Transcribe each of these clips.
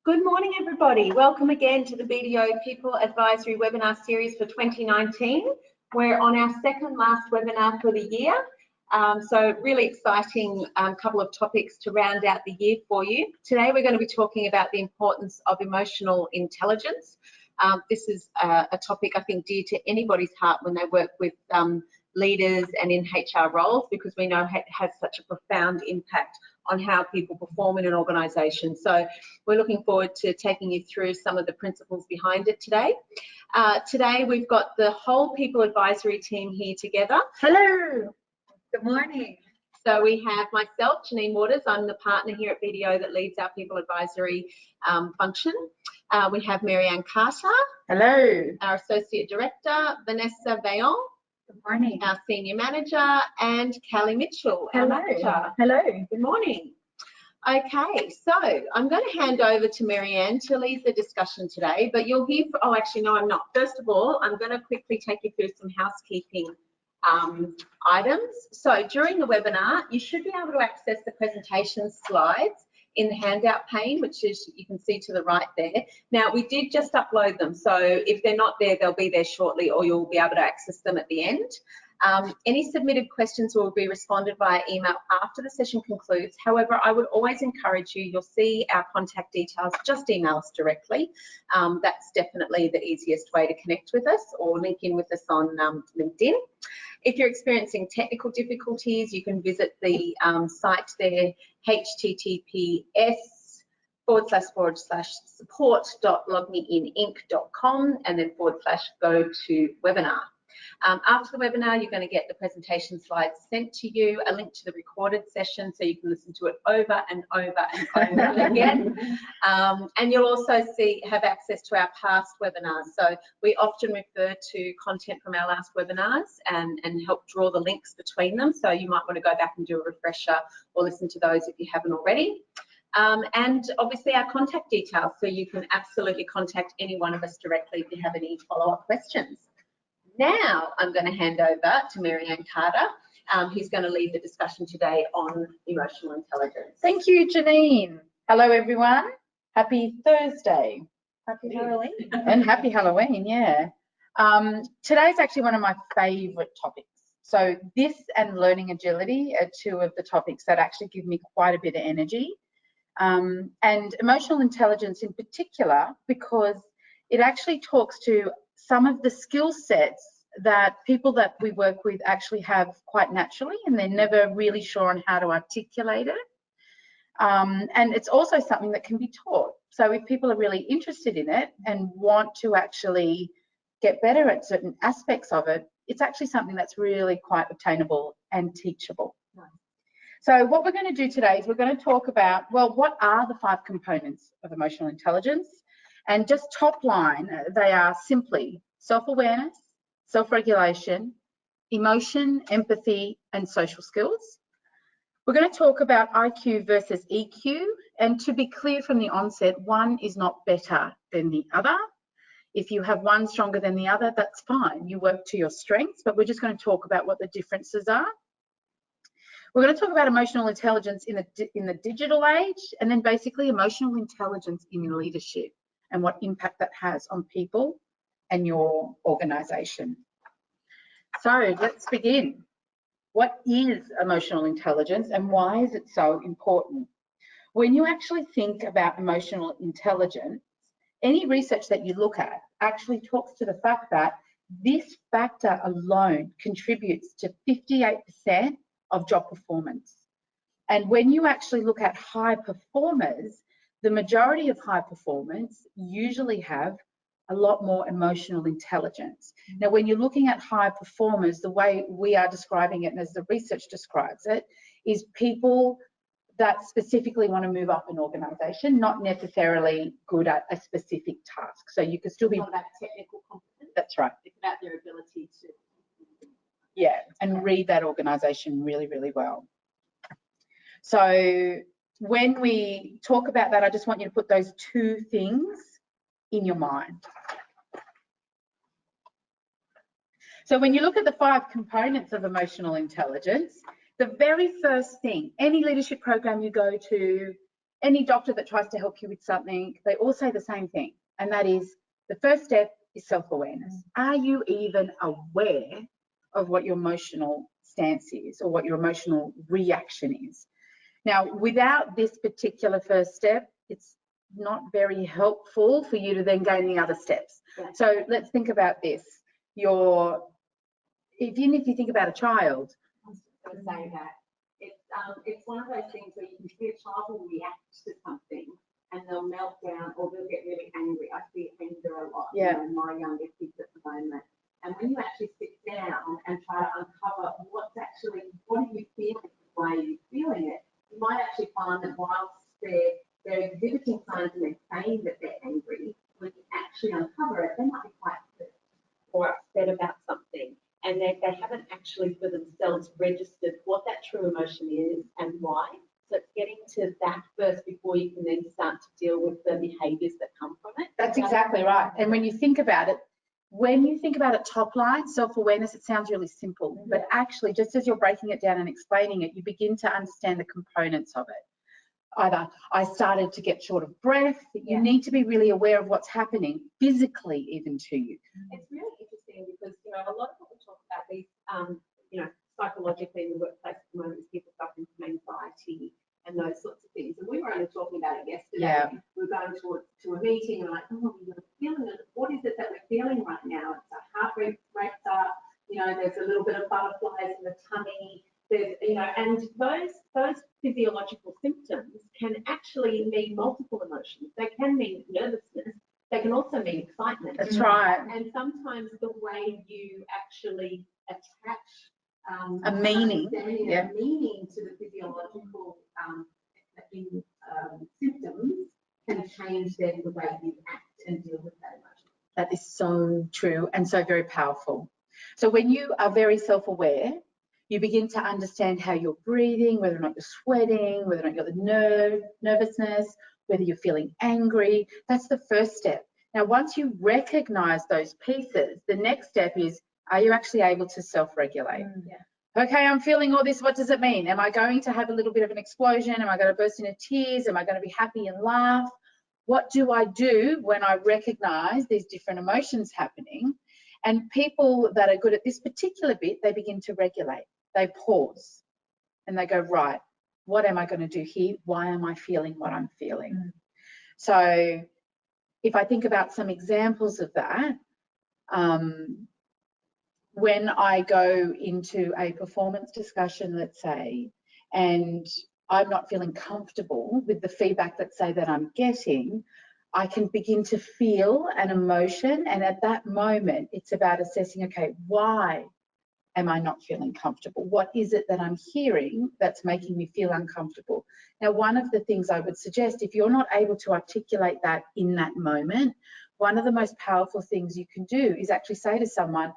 Good morning, everybody. Welcome again to the BDO People Advisory Webinar Series for 2019. We're on our second last webinar for the year. So really exciting couple of topics to round out the year for you. Today we're going to be talking about the importance of emotional intelligence. This is a topic I think dear to anybody's heart when they work with leaders and in HR roles, because we know it has such a profound impact on how people perform in an organisation. So we're looking forward to taking you through some of the principles behind it today. Today we've got the whole People Advisory team here together. Hello. Good morning. So we have myself, Jenine Waters. I'm the partner here at BDO that leads our People Advisory function. We have Marianne Carter. Hello. Our Associate Director, Vanessa Vaillant. Good morning. Our Senior Manager, and Callie Mitchell, our Manager. Hello. Good morning. Okay, so I'm going to hand over to Marianne to lead the discussion today, but you'll hear, oh actually no I'm not. First of all, I'm going to quickly take you through some housekeeping items. So during the webinar, you should be able to access the presentation slides in the handout pane, which is, you can see to the right there. Now, we did just upload them, so if they're not there, they'll be there shortly, or you'll be able to access them at the end. Any submitted questions will be responded via email after the session concludes. However, I would always encourage you, you'll see our contact details, just email us directly. That's definitely the easiest way to connect with us, or link in with us on LinkedIn. If you're experiencing technical difficulties, you can visit the site there, https://support.logmeininc.com, and then /go to webinar. After the webinar, you're going to get the presentation slides sent to you, a link to the recorded session so you can listen to it over and over and over again. And you'll also have access to our past webinars. So we often refer to content from our last webinars and help draw the links between them. So you might want to go back and do a refresher or listen to those if you haven't already. And obviously our contact details, so you can absolutely contact any one of us directly if you have any follow-up questions. Now I'm going to hand over to Marianne Carter, who's going to lead the discussion today on emotional intelligence. Thank you, Jenine. Hello, everyone. Happy Thursday. Happy Halloween. And happy Halloween, yeah. Today's actually one of my favourite topics. So this and learning agility are two of the topics that actually give me quite a bit of energy. And emotional intelligence in particular, because it actually talks to some of the skill sets that people that we work with actually have quite naturally, and they're never really sure on how to articulate it. And it's also something that can be taught. So if people are really interested in it and want to actually get better at certain aspects of it, it's actually something that's really quite obtainable and teachable. So what we're going to do today is we're going to talk about, well, what are the 5 components of emotional intelligence? And just top line, they are simply self-awareness, self-regulation, emotion, empathy, and social skills. We're going to talk about IQ versus EQ. And to be clear from the onset, one is not better than the other. If you have one stronger than the other, that's fine. You work to your strengths, but we're just going to talk about what the differences are. We're going to talk about emotional intelligence in the digital age, and then basically emotional intelligence in leadership, and what impact that has on people and your organisation. So let's begin. What is emotional intelligence and why is it so important? When you actually think about emotional intelligence, any research that you look at actually talks to the fact that this factor alone contributes to 58% of job performance. And when you actually look at high performers, the majority of high performance usually have a lot more emotional intelligence. Now, when you're looking at high performers, the way we are describing it, and as the research describes it, is people that specifically want to move up an organisation, not necessarily good at a specific task. So you could still be... Not about technical competence. That's right. It's about their ability to... Yeah, and read that organisation really, really well. So when we talk about that, I just want you to put those 2 things in your mind. So when you look at the 5 components of emotional intelligence, the very first thing, any leadership program you go to, any doctor that tries to help you with something, they all say the same thing, and that is the first step is self-awareness. Are you even aware of what your emotional stance is or what your emotional reaction is? Now, without this particular first step, it's not very helpful for you to then gain the other steps. Yeah. So let's think about this. Even if you think about a child. I was just going to say that it's one of those things where you can see a child will react to something and they'll melt down or they'll get really angry. I see anger a lot. Yeah. You know, my younger kids at the moment. And when you actually sit down and try to uncover what are you feeling, why are you feeling it, you might actually find that whilst they're exhibiting signs and they're saying that they're angry, when you actually uncover it, they might be quite hurt or upset about something. And they haven't actually for themselves registered what that true emotion is and why. So it's getting to that first before you can then start to deal with the behaviours that come from it. That's exactly right. And when you think about it, top line, self-awareness, it sounds really simple. Mm-hmm. But actually, just as you're breaking it down and explaining it, you begin to understand the components of it. Either I started to get short of breath, you need to be really aware of what's happening physically even to you. It's really interesting because, you know, a lot of what we talk about these, you know, psychologically in the workplace at the moment is people suffering from anxiety and those sorts of things. And we were only talking about it yesterday. Yeah. We were going to a meeting and like, oh, we're feeling it. What is it that we're feeling right now? It's our heart rate's up, you know, there's a little bit of butterflies in the tummy. There's, you know, and those physiological symptoms can actually mean multiple emotions. They can mean nervousness. They can also mean excitement. That's right. And sometimes the way you actually attach A meaning, a meaning to the physiological symptoms can change then the way you act and deal with that emotion. That is so true and so very powerful. So when you are very self-aware, you begin to understand how you're breathing, whether or not you're sweating, whether or not you're the nervousness, whether you're feeling angry. That's the first step. Now, once you recognize those pieces, the next step is, are you actually able to self-regulate? Yeah. Okay, I'm feeling all this. What does it mean? Am I going to have a little bit of an explosion? Am I going to burst into tears? Am I going to be happy and laugh? What do I do when I recognize these different emotions happening? And people that are good at this particular bit, they begin to regulate. They pause and they go, right, what am I going to do here? Why am I feeling what I'm feeling? So if I think about some examples of that, when I go into a performance discussion, let's say, and I'm not feeling comfortable with the feedback, let's say, that I'm getting, I can begin to feel an emotion. And at that moment, it's about assessing, okay, why am I not feeling comfortable? What is it that I'm hearing that's making me feel uncomfortable? Now, one of the things I would suggest, if you're not able to articulate that in that moment, one of the most powerful things you can do is actually say to someone,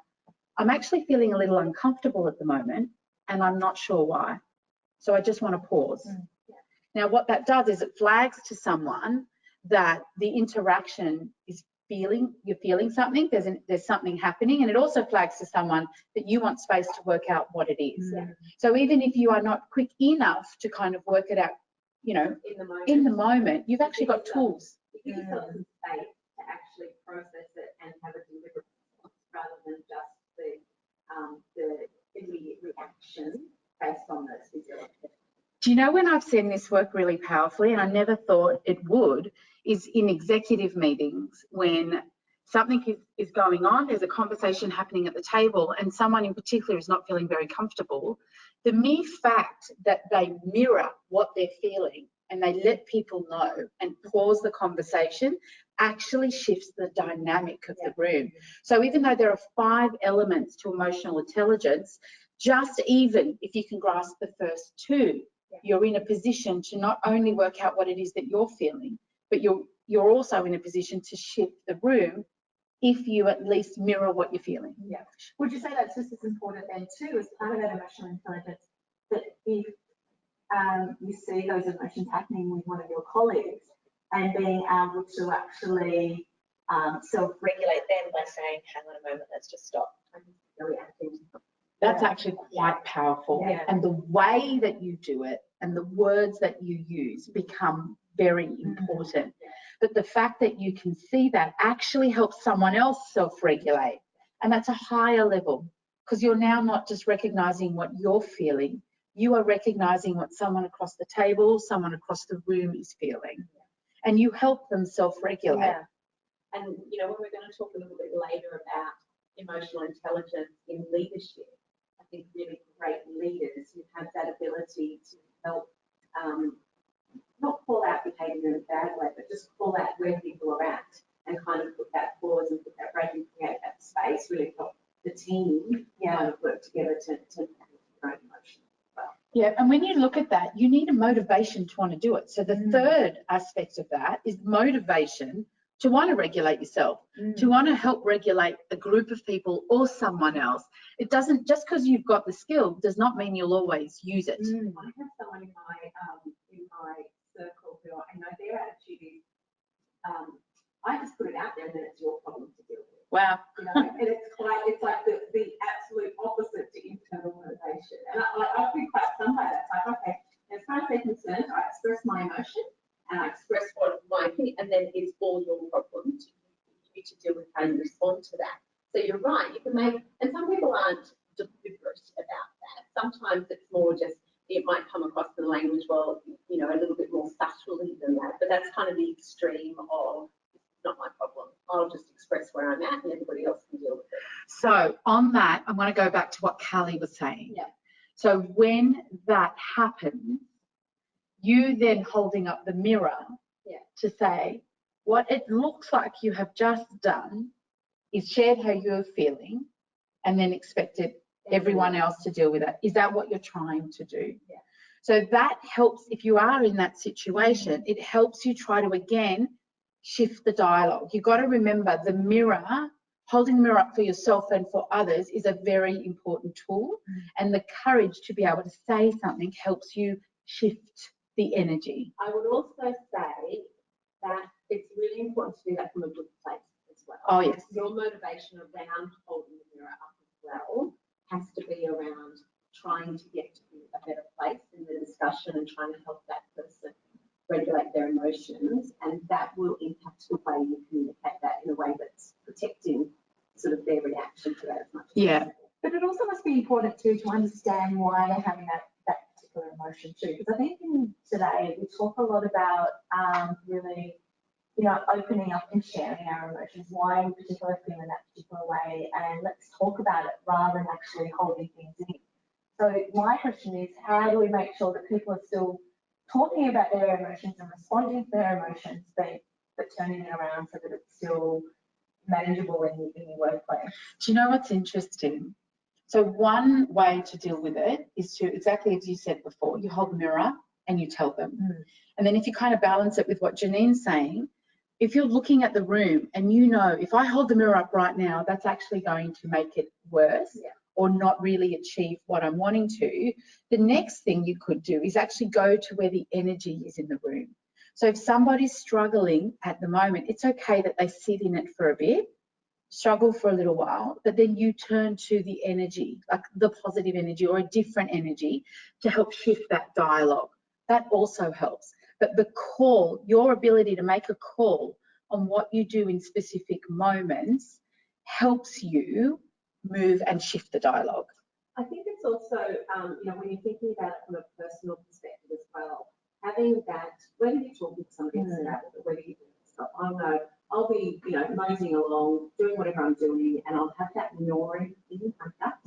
I'm actually feeling a little uncomfortable at the moment and I'm not sure why. So I just want to pause. Now, what that does is it flags to someone that the interaction is you're feeling something, there's something happening, and it also flags to someone that you want space to work out what it is. So even if you are not quick enough to kind of work it out, you know, in the moment, you've actually got tools. You give yourself some space to actually process it and have a deliberate response rather than just the immediate reaction based on those physiological. Do you know when I've seen this work really powerfully, and I never thought it would, is in executive meetings when something is going on, there's a conversation happening at the table and someone in particular is not feeling very comfortable. The mere fact that they mirror what they're feeling and they let people know and pause the conversation actually shifts the dynamic of the room. So even though there are 5 elements to emotional intelligence, just even if you can grasp the first 2, you're in a position to not only work out what it is that you're feeling, but you're also in a position to shift the room if you at least mirror what you're feeling. Yeah. Would you say that's just as important then too, as part of that emotional intelligence, that if you see those emotions happening with one of your colleagues and being able to actually self-regulate them by saying, hang on a moment, let's just stop. That's actually quite powerful. Yeah. And the way that you do it and the words that you use become very important. But the fact that you can see that actually helps someone else self-regulate. And that's a higher level, because you're now not just recognizing what you're feeling, you are recognizing what someone across the table, someone across the room is feeling. And you help them self-regulate. Yeah. And, you know, when we're going to talk a little bit later about emotional intelligence in leadership, I think really great leaders who have that ability to help not call out behaviour in a bad way, but just call out where people are at and kind of put that pause and put that break and create that space, really help the team kind of work together to manage their own emotions. Yeah, and when you look at that, you need a motivation to want to do it. So the third aspect of that is motivation to want to regulate yourself, to want to help regulate a group of people or someone else. It doesn't, just because you've got the skill does not mean you'll always use it. I have someone in my circle who I know their attitude is, I just put it out there and then it's your problem to deal with. Wow. You know, and it's like the absolute opposite to internal motivation. And I've been quite stunned by that. It's like, okay, as far as they're concerned, I express my emotion and I express what I think, and then it's all your problem to you to deal with how you respond to that. So you're right, you can make, and some people aren't deliberate about that. Sometimes it's more just, it might come across in the language, well, you know, a little bit more subtly than that, but that's kind of the extreme of, it's not my problem. I'll just express where I'm at and everybody else can deal with it. So on that, I want to go back to what Callie was saying. Yeah. So when that happens, you then holding up the mirror to say, what it looks like you have just done is shared how you're feeling and then expected everyone else to deal with it. Is that what you're trying to do? Yeah. So that helps, if you are in that situation, it helps you try to, again, shift the dialogue. You've got to remember the mirror, holding the mirror up for yourself and for others is a very important tool. And the courage to be able to say something helps you shift the energy. I would also say that it's really important to do that from a good place as well. Oh, yes. Your motivation around holding the mirror up as well has to be around trying to get to a better place in the discussion and trying to help that person regulate their emotions, and that will impact the way you communicate that in a way that's protecting sort of their reaction to that as much as possible. But it also must be important too to understand why they're having that particular emotion too, because I think in today we talk a lot about really, you know, opening up and sharing our emotions, why we particularly feel in that particular way, and let's talk about it rather than actually holding things in. So my question is, how do we make sure that people are still talking about their emotions and responding to their emotions, but turning it around so that it's still manageable in your workplace? Do you know what's interesting? So one way to deal with it is to, exactly as you said before, you hold the mirror and you tell them. And then if you kind of balance it with what Janine's saying, if you're looking at the room and you know, if I hold the mirror up right now, that's actually going to make it worse or not really achieve what I'm wanting to, the next thing you could do is actually go to where the energy is in the room. So if somebody's struggling at the moment, it's okay that they sit in it for a bit, struggle for a little while, but then you turn to the energy, like the positive energy or a different energy to help shift that dialogue. That also helps. But the call, your ability to make a call on what you do in specific moments helps you move and shift the dialogue. I think it's also, you know, when you're thinking about it from a personal perspective as well, having that, whether you're talking to somebody else about it or whether you're doing stuff, I know I'll be, you know, moseying along, doing whatever I'm doing, and I'll have that gnawing in my gut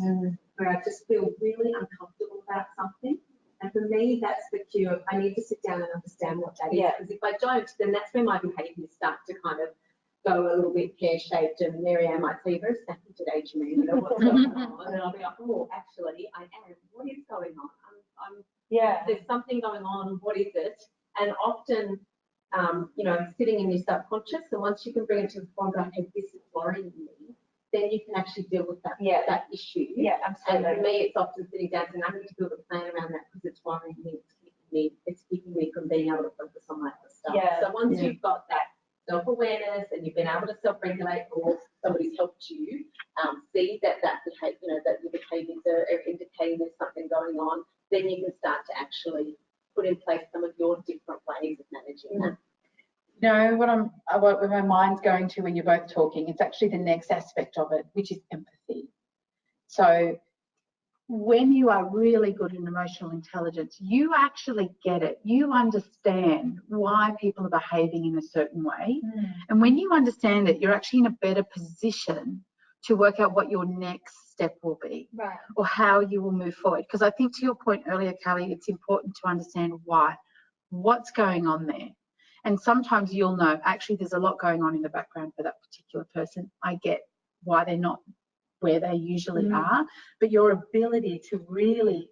where I just feel really uncomfortable about something. And for me, that's the cue of I need to sit down and understand what that is. Because if I don't, then that's where my behaviours start to kind of go a little bit pear-shaped, and Mary-Ann might say, very snappy today, Jenine, you know, what's going on? And I'll be like, oh, actually, I am. What is going on? There's something going on. What is it? And often, you know, sitting in your subconscious, and once you can bring it to the forefront, okay, this is worrying me, then you can actually deal with that, that issue. Yeah, absolutely. And for me, it's often sitting down saying, I need to build a plan around that because it's worrying me. It's keeping me from being able to focus on my other stuff. So once you've got that self-awareness and you've been able to self-regulate, or somebody's helped you see that behavior, you know, that your behaviours are indicating there's something going on, then you can start to actually put in place some of your different ways of managing that? No, what my mind's going to when you're both talking, it's actually the next aspect of it, which is empathy. So when you are really good in emotional intelligence, you actually get it. You understand why people are behaving in a certain way. And when you understand it, you're actually in a better position to work out what your next step will be, Right. or how you will move forward. Because I think, to your point earlier, Kelly, it's important to understand why, what's going on there. And sometimes you'll know, actually, there's a lot going on in the background for that particular person. I get why they're not where they usually are, but your ability to really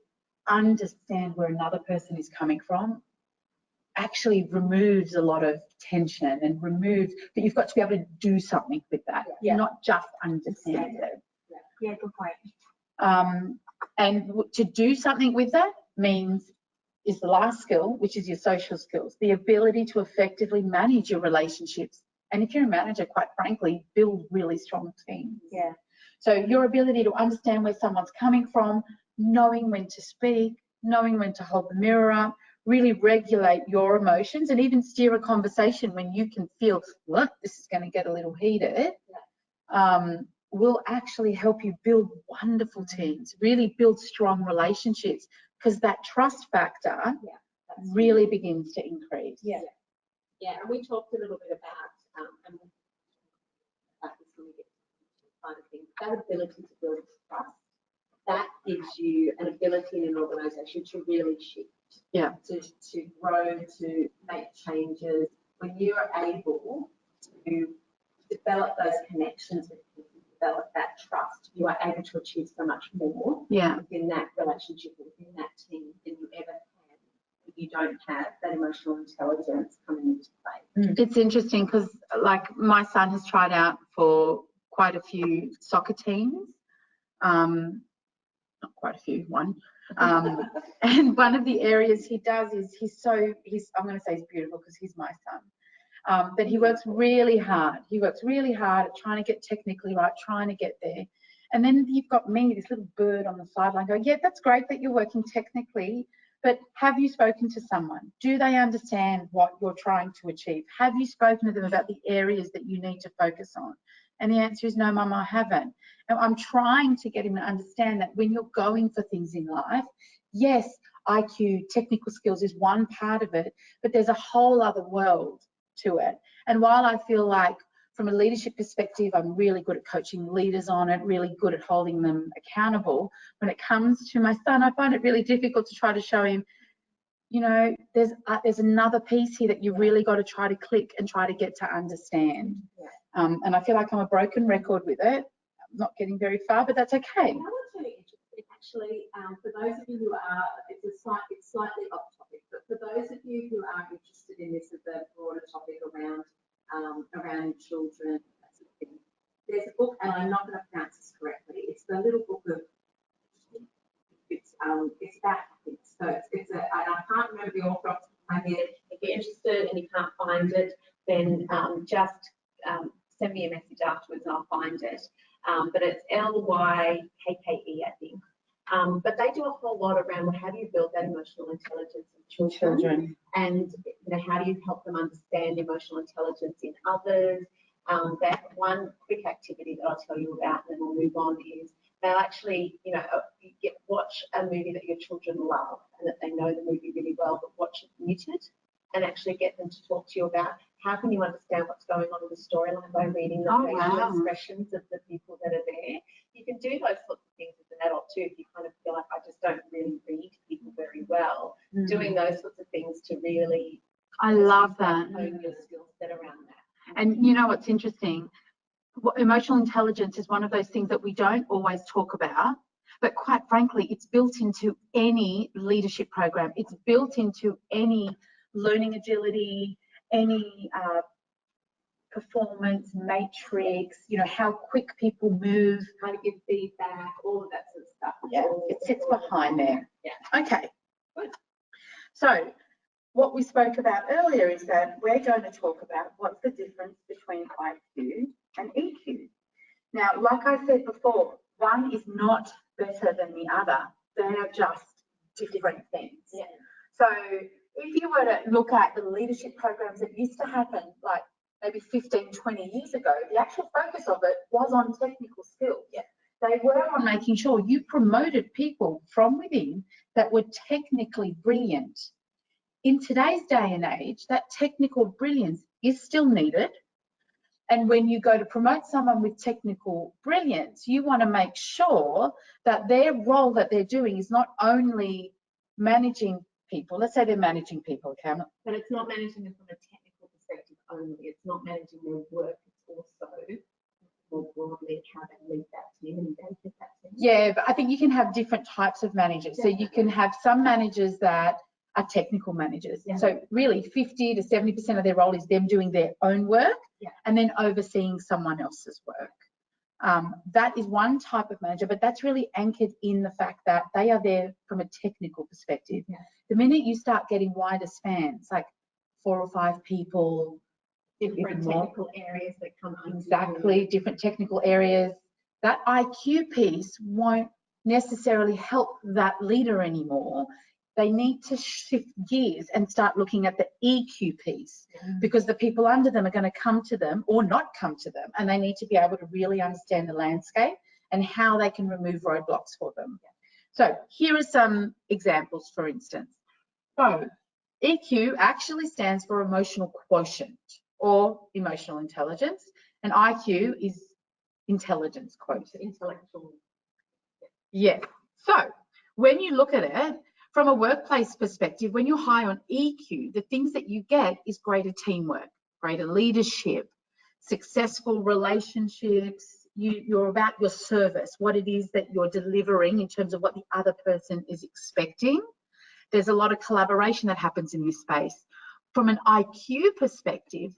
understand where another person is coming from actually removes a lot of tension and removes, but you've got to be able to do something with that, not just understand it. Yeah, good point. And to do something with that means is the last skill, which is your social skills, the ability to effectively manage your relationships. And if you're a manager, quite frankly, build really strong teams. Yeah. So your ability to understand where someone's coming from, knowing when to speak, knowing when to hold the mirror up, really regulate your emotions and even steer a conversation when you can feel, look, this is going to get a little heated, will actually help you build wonderful teams, really build strong relationships, because that trust factor really begins to increase. Yeah, and we talked a little bit about, this when we get to the side of things, that ability to build trust, that gives you an ability in an organisation to really shift, to grow, to make changes. When you are able to develop those connections with people, develop that trust, you are able to achieve so much more within that relationship, within that team, than you ever can if you don't have that emotional intelligence coming into play. It's interesting because, like, my son has tried out for quite a few soccer teams, not quite a few, one. And one of the areas he does is I'm going to say he's beautiful because he's my son. But he works really hard. He works really hard at trying to get technically right, trying to get there. And then you've got me, this little bird on the sideline going, yeah, that's great that you're working technically, but have you spoken to someone? Do they understand what you're trying to achieve? Have you spoken to them about the areas that you need to focus on? And the answer is no, Mum, I haven't. And I'm trying to get him to understand that when you're going for things in life, yes, IQ, technical skills is one part of it, but there's a whole other world to it. And while I feel like from a leadership perspective, I'm really good at coaching leaders on it, really good at holding them accountable, when it comes to my son, I find it really difficult to try to show him, you know, there's another piece here that you really got to try to click and try to get to understand. And I feel like I'm a broken record with it. I'm not getting very far, but that's okay. That was really interesting, actually. For those of you who are, it's slightly off topic, but for those of you who are interested in this as a broader topic around children, that sort of thing, there's a book, and I'm not going to pronounce this correctly. It's the little book of, it's about, so it's a, I can't remember the author off the top of my head. If you're interested and you can't find it, then just send me a message afterwards and I'll find it. But it's LYKKE, I think. But they do a whole lot around, well, how do you build that emotional intelligence in children? And how do you help them understand emotional intelligence in others? That one quick activity that I'll tell you about, and then we'll move on, is they'll actually, watch a movie that your children love and that they know the movie really well, but watch it muted, and actually get them to talk to you about how can you understand what's going on in the storyline by reading the facial expressions of the people that are there. You can do those sorts of things as an adult too, if you kind of feel like, I just don't really read people very well. Doing those sorts of things to really, I love that. Hone your skill set around that. And you know what's interesting? Emotional intelligence is one of those things that we don't always talk about, but quite frankly, it's built into any leadership program. It's built into any learning agility, any performance matrix, how quick people move, how to give feedback, all of that sort of stuff. Yeah, it sits behind there. Yeah. Okay, good. So what we spoke about earlier is that we're going to talk about what's the difference between IQ and EQ. Now, like I said before, one is not better than the other. They are just different things. Yeah. So if you were to look at the leadership programs that used to happen, like maybe 15, 20 years ago, the actual focus of it was on technical skills. Yeah. They were on making sure you promoted people from within that were technically brilliant. In today's day and age, that technical brilliance is still needed. And when you go to promote someone with technical brilliance, you want to make sure that their role that they're doing is not only managing people. Let's say they're managing people, okay? But it's not managing them from a technical perspective only. It's not managing their work. It's also more broadly how they lead that team and engage with that team. Yeah, but I think you can have different types of managers. So you can have some managers that are technical managers. Yeah. So really 50 to 70% of their role is them doing their own work, yeah, and then overseeing someone else's work. That is one type of manager, but that's really anchored in the fact that they are there from a technical perspective. Yeah. The minute you start getting wider spans, like 4 or 5 people, different technical areas that come under exactly, different technical areas, that IQ piece won't necessarily help that leader anymore. They need to shift gears and start looking at the EQ piece, because the people under them are going to come to them or not come to them, and they need to be able to really understand the landscape and how they can remove roadblocks for them. So here are some examples, for instance. So EQ actually stands for emotional quotient or emotional intelligence, and IQ is intelligence quotient. Intellectual. Yes. So when you look at it from a workplace perspective, when you're high on EQ, the things that you get is greater teamwork, greater leadership, successful relationships. You're about your service, what it is that you're delivering in terms of what the other person is expecting. There's a lot of collaboration that happens in this space. From an IQ perspective,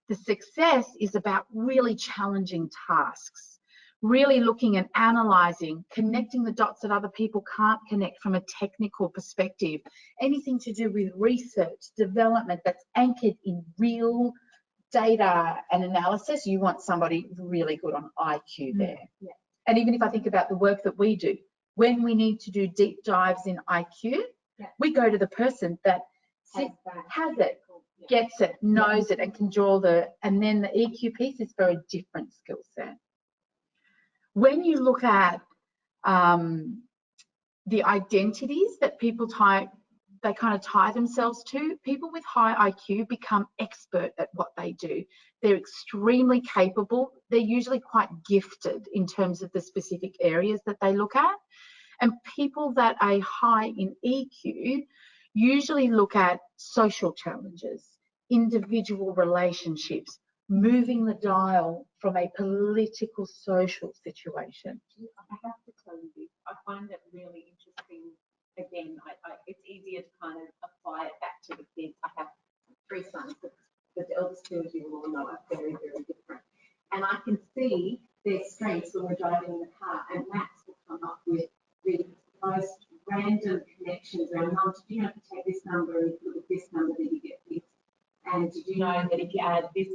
the success is about really challenging tasks, really looking and analysing, connecting the dots that other people can't connect from a technical perspective. Anything to do with research, development that's anchored in real data and analysis, you want somebody really good on IQ there. Yeah. And even if I think about the work that we do, when we need to do deep dives in IQ, we go to the person that has it, gets it, knows it, and can draw and then the EQ piece is for a different skill set. When you look at the identities that people they kind of tie themselves to, people with high IQ become expert at what they do. They're extremely capable. They're usually quite gifted in terms of the specific areas that they look at. And people that are high in EQ usually look at social challenges, individual relationships, moving the dial from a political, social situation. I have to tell you this, I find it really interesting. Again, it's easier to kind of apply it back to the kids. I have 3 sons, but the eldest 2, as you all know, are very, very different. And I can see their strengths when we're driving in the car, and Max will come up with the most random connections around, Mum, did you know if you take this number and look at this number that you get this? And did you know that if you add this,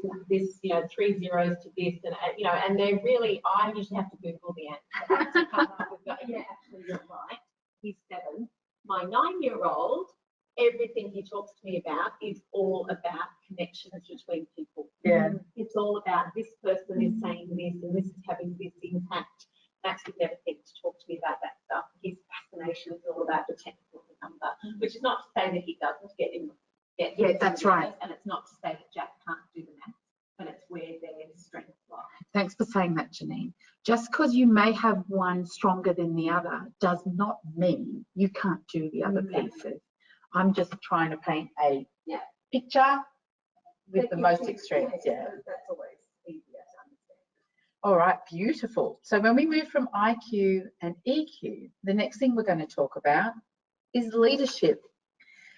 3 zeros to this, and and they're really, I usually have to Google the answer to come up with, yeah, actually you're right. He's 7. My 9-year-old, everything he talks to me about is all about connections between people. Yeah. It's all about this person is saying this and this is having this impact. Max would never think to talk to me about that stuff. His fascination is all about the technical number, which is not to say that he doesn't get in. Yeah, that's right. And it's not to say that Jack can't do the math, but it's where their strengths lie. Thanks for saying that, Janine. Just because you may have one stronger than the other does not mean you can't do the other pieces. I'm just trying to paint a picture with the most extremes. Yeah. That's always easier to understand. All right, beautiful. So when we move from IQ and EQ, the next thing we're going to talk about is leadership.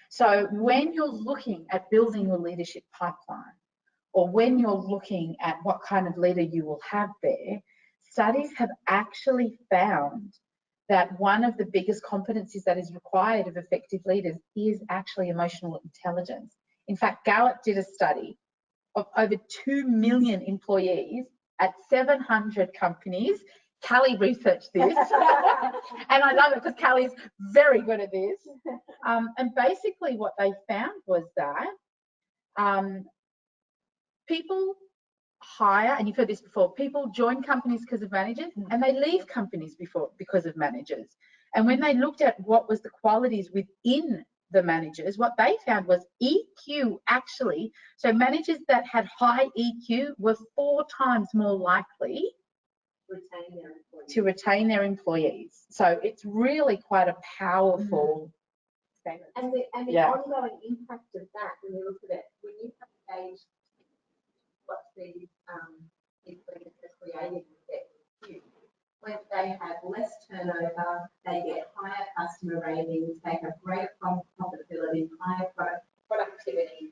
So when you're looking at building your leadership pipeline, or when you're looking at what kind of leader you will have there, studies have actually found that one of the biggest competencies that is required of effective leaders is actually emotional intelligence. In fact, Gallup did a study of over 2 million employees at 700 companies, Callie researched this, and I love it because Callie's very good at this. And basically what they found was that people hire, and you've heard this before, people join companies because of managers and they leave companies because of managers. And when they looked at what was the qualities within the managers, what they found was EQ actually. So managers that had high EQ were 4 times more likely to retain their employees. So it's really quite a powerful statement. And the ongoing impact of that, when you look at it, when you have engaged what these employees are creating with their EQ, when they have less turnover, they get higher customer ratings, they have greater profitability, higher productivity,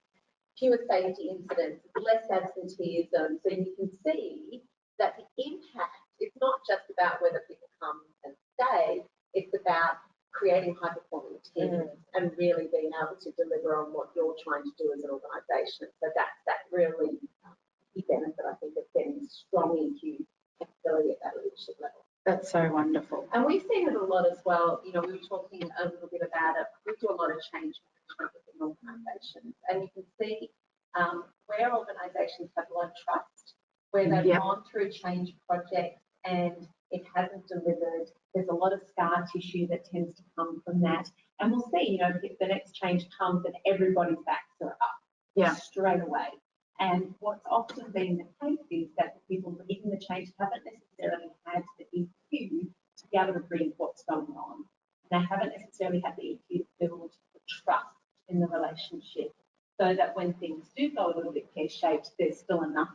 fewer safety incidents, less absenteeism. So you can see that the impact is not just about whether people come and stay, it's about creating high-performing teams and really being able to deliver on what you're trying to do as an organisation. So that's that really key benefit, I think, of getting strong EQ capability at that leadership level. That's so wonderful. And we've seen it a lot as well. You know, we were talking a little bit about it. We do a lot of change management within organisations, and you can see where organisations have a lot of trust, where they've gone through change projects and it hasn't delivered. There's a lot of scar tissue that tends to come from that. And we'll see, you know, if the next change comes and everybody's backs are up straight away. And what's often been the case is that the people leading the change haven't necessarily had the EQ to be able to read what's going on. They haven't necessarily had the EQ to build the trust in the relationship, so that when things do go a little bit pear-shaped, there's still enough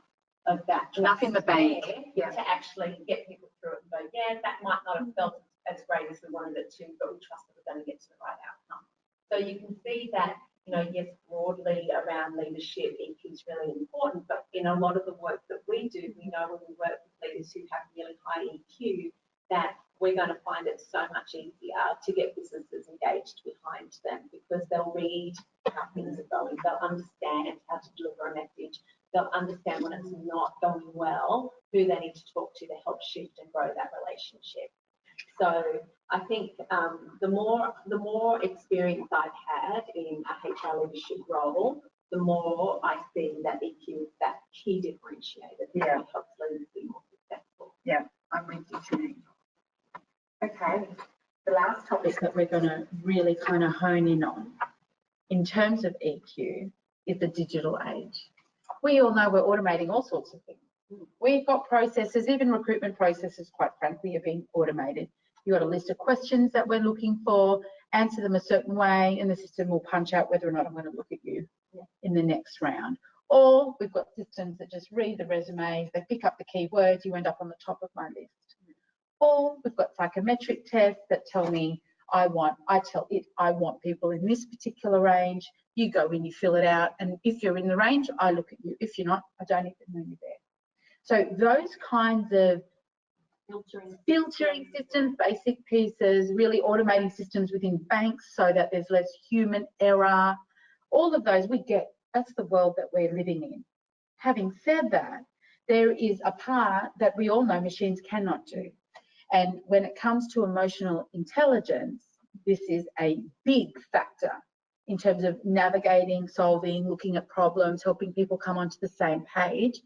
of that Enough in the bank to actually get people through it and go, yeah, that might not have felt as great as we wanted it to, but we trust that we're going to get to the right outcome. So you can see that, you know, yes, broadly around leadership, EQ is really important, but in a lot of the work that we do, we know when we work with leaders who have really high EQ, that we're going to find it so much easier to get businesses engaged behind them, because they'll read how things are going, they'll understand how to deliver a message, they'll understand when it's not going well, who they need to talk to help shift and grow that relationship. So I think the more experience I've had in a HR leadership role, the more I see that EQ is that key differentiator that really helps leaders be more successful. Yeah, I'm with you, Jenine. Okay, the last topic that we're going to really kind of hone in on in terms of EQ is the digital age. We all know we're automating all sorts of things. We've got processes, even recruitment processes, quite frankly, are being automated. You've got a list of questions that we're looking for, answer them a certain way, and the system will punch out whether or not I'm going to look at you in the next round. Or we've got systems that just read the resumes, they pick up the keywords, you end up on the top of my list. Or we've got psychometric tests that tell me I want people in this particular range. You go in, you fill it out, and if you're in the range, I look at you. If you're not, I don't even know you're there. So those kinds of filtering systems, basic pieces, really automating systems within banks so that there's less human error, all of those we get. That's the world that we're living in. Having said that, there is a part that we all know machines cannot do. And when it comes to emotional intelligence, this is a big factor in terms of navigating, solving, looking at problems, helping people come onto the same page.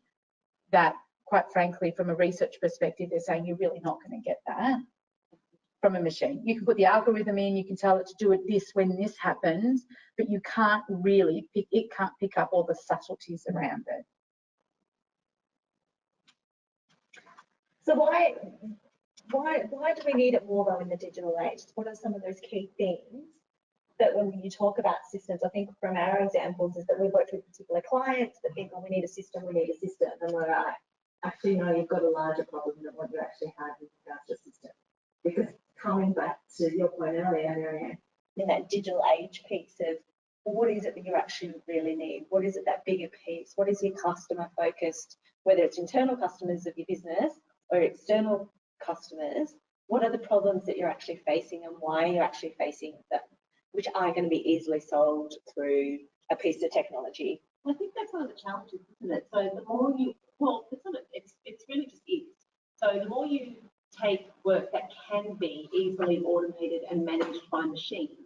That, quite frankly, from a research perspective, they're saying you're really not going to get that from a machine. You can put the algorithm in, you can tell it to do it this when this happens, but you can't really it can't pick up all the subtleties around it. So why do we need it more though in the digital age? What are some of those key things that when you talk about systems, I think from our examples is that we've worked with particular clients that think, oh, we need a system, and we're like, actually no, you've got a larger problem than what you actually have with regards to system. Because coming back to your point earlier, Marianne, in that digital age piece of, well, what is it that you actually really need? What is it, that bigger piece? What is your customer focused, whether it's internal customers of your business or external customers? What are the problems that you're actually facing and why you're actually facing them, which are going to be easily solved through a piece of technology? I think that's one of the challenges, isn't it? So the more you, well, it's really just is. So the more you take can be easily automated and managed by machines,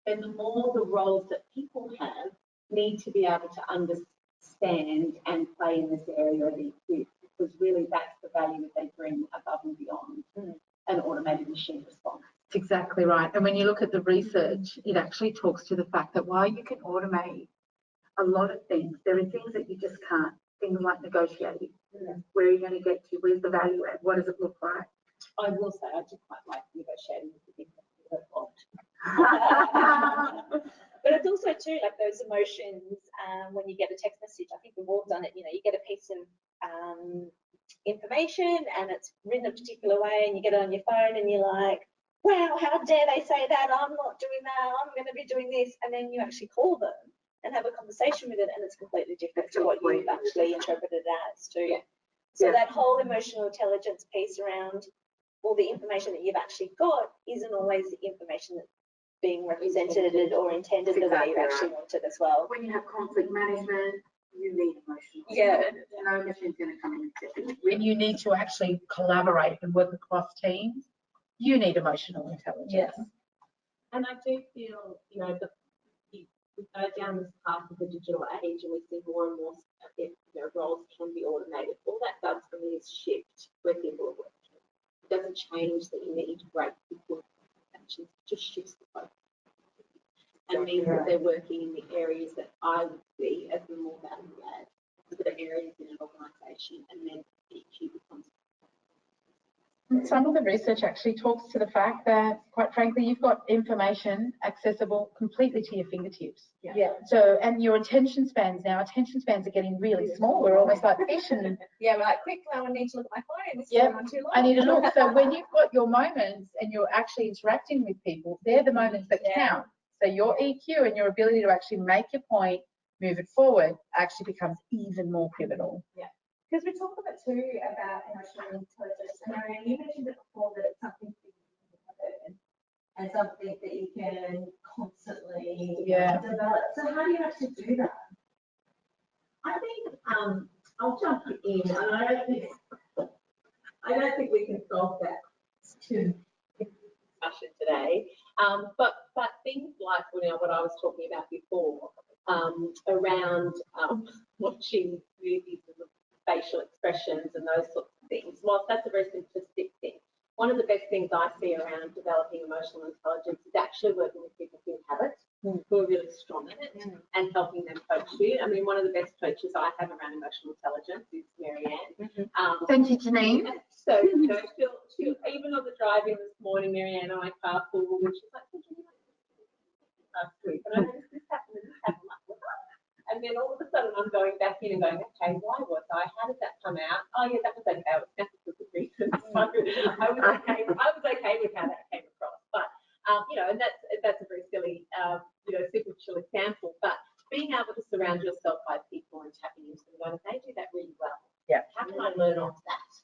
then the more the roles that people have need to be able to understand and play in this area of EQ, because really that's the value that they bring above and beyond an automated machine response. That's exactly right. And when you look at the research, it actually talks to the fact that while you can automate a lot of things, there are things that you just can't. Things like negotiating. Where are you going to get to? Where's the value add? What does it look like? I will say I do quite like negotiating with the big lot. But it's also too like those emotions when you get a text message. I think we've all done it. You know, you get a piece of information and it's written a particular way, and you get it on your phone and you're like, wow, how dare they say that? I'm not doing that. I'm going to be doing this. And then you actually call them and have a conversation with it, and it's completely different to what you've actually interpreted it as too. Yeah. So that whole emotional intelligence piece around all the information that you've actually got isn't always the information that's being represented or intended the way you actually want it as well. When you have conflict management, you need emotional intelligence. No machine's going to come in and step in. When you need to actually collaborate and work across teams, you need emotional intelligence. Yes. And I do feel, you know, we go down this path of the digital age and we see more and more roles can be automated. All that does for me is shift where people are working. It doesn't change that you need great people. It just shifts the focus and means that they're working in the areas that I would see as the more value add, the areas in an organisation, and then EQ becomes. Some of the research actually talks to the fact that, quite frankly, you've got information accessible completely to your fingertips. Yeah. So, and your attention spans now, attention spans are getting really small. We're almost like fish. And Yeah, we're like, quick, now I need to look at my phone. This is yeah, going on too long. I need to look. So when you've got your moments and you're actually interacting with people, they're the moments that count. So your EQ and your ability to actually make your point, move it forward, actually becomes even more pivotal. Yeah. Because we talk about too about emotional intelligence, and Marianne, you mentioned it before that it's something that you can learn and something that you can constantly develop. So how do you actually do that? I think I'll jump in, and I don't think we can solve that discussion today. But things like what I was talking about before around watching movies and facial expressions and those sorts of things. Whilst that's a very simplistic thing, one of the best things I see around developing emotional intelligence is actually working with people who have it, who are really strong in it, and helping them coach you. I mean, one of the best coaches I have around emotional intelligence is Marianne. Thank you, Janine. So, you know, she'll even on the drive in this morning, Marianne and I carpool, and she's like, "Hey, Janine, last week, and I noticed this happened and this happened." And then all of a sudden I'm going back in and going, okay, why was I? How did that come out? Oh yeah, that was okay. It was nothing for good reason. So I was okay with how that came across. But you know, and that's a very silly, superficial example. But being able to surround yourself by people and tapping into them, going, they do that really well. Yeah. How can I learn off that?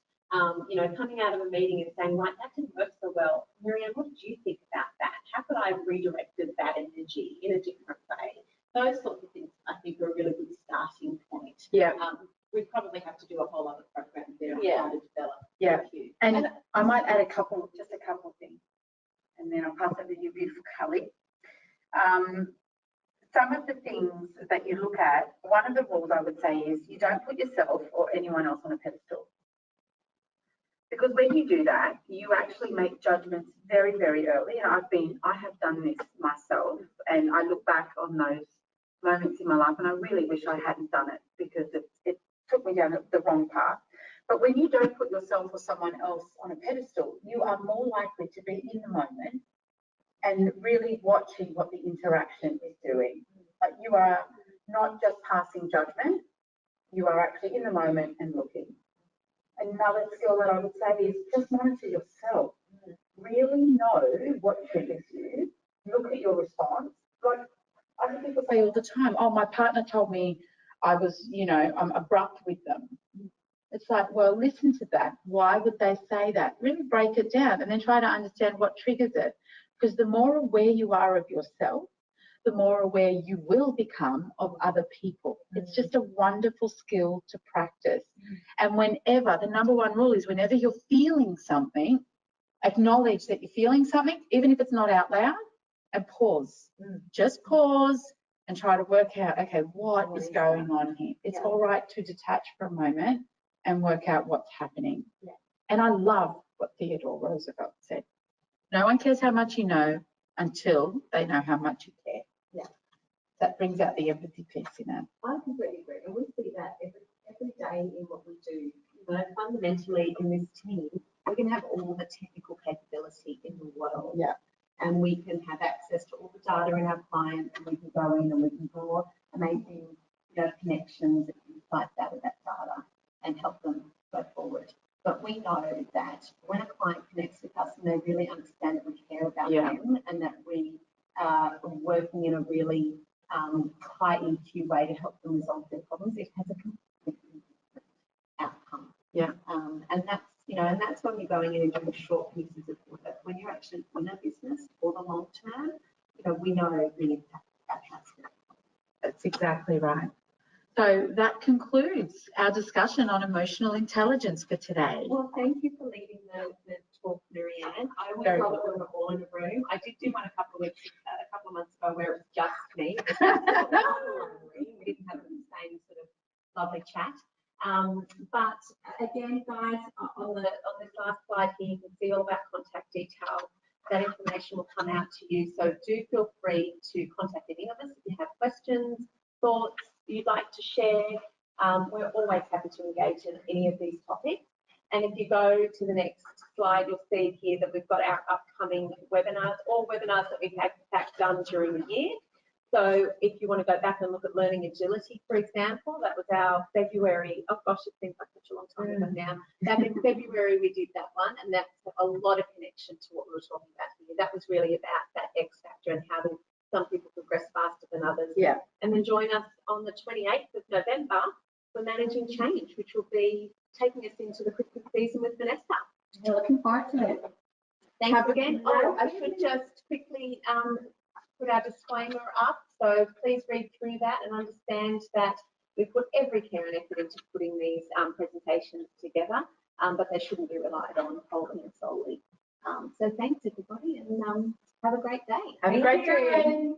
You know, coming out of a meeting and saying, right, that didn't work so well. Marianne, what did you think about that? How could I have redirected that energy in a different way? Those sorts of things, I think, are a really good starting point. Yeah. We probably have to do a whole other program there on how to develop. Yeah. EQ. And I might add just a couple of things, and then I'll pass it to you, beautiful Kelly. Some of the things that you look at, one of the rules I would say is you don't put yourself or anyone else on a pedestal. Because when you do that, you actually make judgments very, very early. And I have done this myself, and I look back on those moments in my life, and I really wish I hadn't done it because it took me down the wrong path. But when you don't put yourself or someone else on a pedestal, you are more likely to be in the moment and really watching what the interaction is doing. Like you are not just passing judgment, you are actually in the moment and looking. Another skill that I would say is just monitor yourself. Really know what triggers you. Look at your response. Like other people say all the time, oh, my partner told me I was, I'm abrupt with them. It's like, well, listen to that. Why would they say that? Really break it down and then try to understand what triggers it. Because the more aware you are of yourself, the more aware you will become of other people. It's just a wonderful skill to practice. And whenever, the number one rule is whenever you're feeling something, acknowledge that you're feeling something, even if it's not out loud, and pause. Just pause and try to work out, okay, what is going on here? It's all right to detach for a moment and work out what's happening. Yeah. And I love what Theodore Roosevelt said. No one cares how much you know until they know how much you care. Yeah. That brings out the empathy piece in it. I completely agree. And we see that every day in what we do. You know, fundamentally in this team, we can have all the technical capability in the world. Yeah. And we can have access to all the data in our clients, and we can go in and we can draw amazing, connections and things like that with that data and help them go forward. But we know that when a client connects with us and they really understand that we care about them and that we are working in a really high EQ way to help them resolve their problems, it has a completely different outcome. Yeah. And that's when you're going in and doing short pieces of work. When you're actually in a business for the long term, we know the impact that has. That's exactly right. So that concludes our discussion on emotional intelligence for today. Well, thank you for leading the talk, Marianne. I always love it when we're all in a room. I did do one a couple of months ago where it was just me. We didn't have the same sort of lovely chat. But again, guys, on this last slide here, you can see all of our contact details. That information will come out to you. So do feel free to contact any of us if you have questions, thoughts you'd like to share. We're always happy to engage in any of these topics. And if you go to the next slide, you'll see here that we've got our upcoming webinars, all webinars that we've had done during the year. So if you want to go back and look at learning agility, for example, that was our February, oh gosh, it seems like such a long time ago now. Back in February, we did that one, and that's a lot of connection to what we were talking about here. That was really about that X factor and how some people progress faster than others. Yeah. And then join us on the 28th of November for Managing Change, which will be taking us into the Christmas season with Vanessa. We're looking forward to it. Thanks again. Oh, I should just quickly put our disclaimer up. So please read through that and understand that we put every care and effort into putting these presentations together, but they shouldn't be relied on wholly and solely. So thanks everybody, and have a great day. Have a great day.